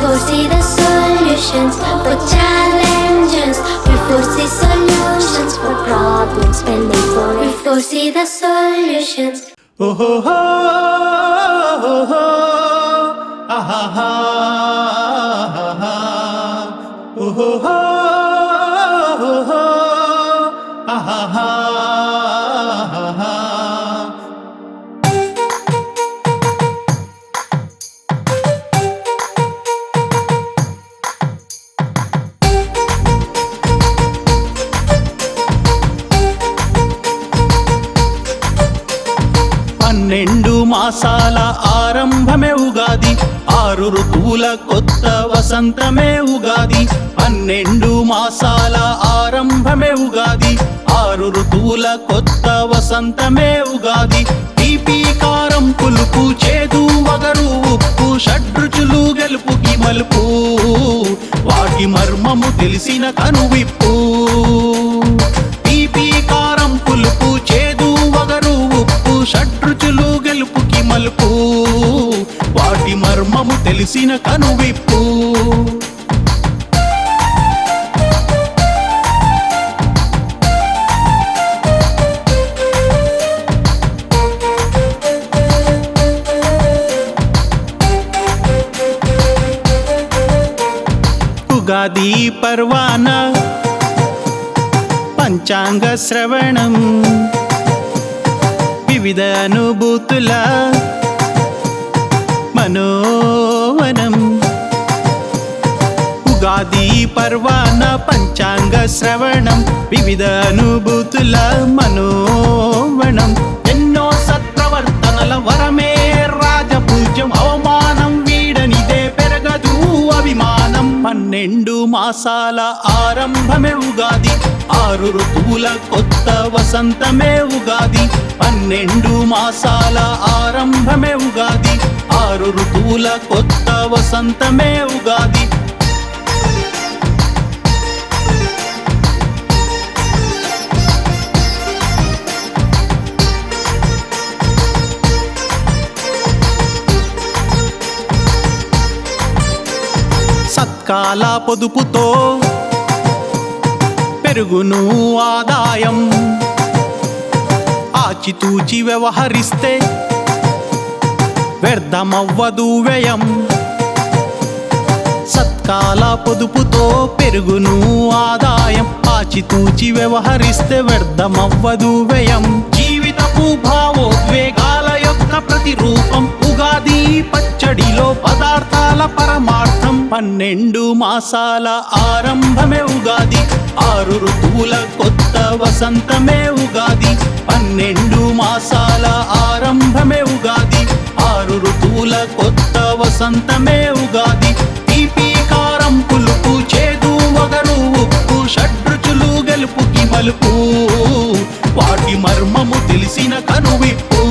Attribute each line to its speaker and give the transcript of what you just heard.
Speaker 1: foresee the solutions for challenges. We foresee solutions for problems when they fall. We foresee the solutions.
Speaker 2: Oh ho ho, oh ho, ah ha ha, oh ho ho, oh ho, ah ha ha. పన్నెండు మాసాల ఆరంభమే ఉగాది, 6 ఋతువుల కొత్త వసంతమే ఉగాది. 12 మాసాల ఆరంభమే ఉగాది, 6 ఋతువుల కొత్త వసంతమే ఉగాది. తీపి కారం పులుపు చేదు వగరు ఉప్పు షడ్రుచులు గెలుపుకి మలుపు, వాటి మర్మము తెలిసిన కనువిప్పు. తీపి కారం పులుపు చేదు వగరు ఉప్పు షడ్రుచులు గెలుపుకి మలుపు, వాటి మర్మము తెలిసిన కనువిప్పు. ఉగాది పర్వాన పంచాంగ శ్రవణం, వివిధ అనుభూతుల మనోవనం. ఉగాది పర్వాన పంచాంగ శ్రవణం, వివిధ అనుభూతుల మనోవనం. ఎన్నో సత్ప్రవర్తనల వరమే రాజపూజ్యం, అవమానం వీడనిదే పెరగదు అభిమానం. 12 మాసాల ఆరంభమే ఉగాది, 6 ఋతువుల కొత్త వసంతమే ఉగాది. 12 మాసాల ఆరంభమే ఉగాది, 6 ఋతువుల కొత్త వసంతమే ఉగాది. సత్కాల పొదుపుతో పెరుగును ఆదాయం, ఆచితూచి వ్యవహరిస్తే వ్యర్థమవ్వదు వ్యయం. సత్కాల పొదుపుతో పెరుగును ఆదాయం, ఆచితూచి వ్యవహరిస్తే వ్యర్థమవ్వదు వ్యయం. జీవితపు భావోద్వేగాల యొక్క ప్రతిరూపం ఉగాది పచ్చడిలో పదార్థాల పరమార్థం. 12 మాసాల ఆరంభమే ఉగాది, 6 ఋతువుల కొత్త వసంతమే ఉగాది. 12 మాసాల ఆరంభమే ఉగాది, 6 ఋతువుల కొత్త వసంతమే ఉగాది. తీపి కారం పులుపు చేదు వగరు ఉప్పు షడ్రుచులు గెలుపుకి మలుపు, వాటి మర్మము తెలిసిన కనువిప్పు.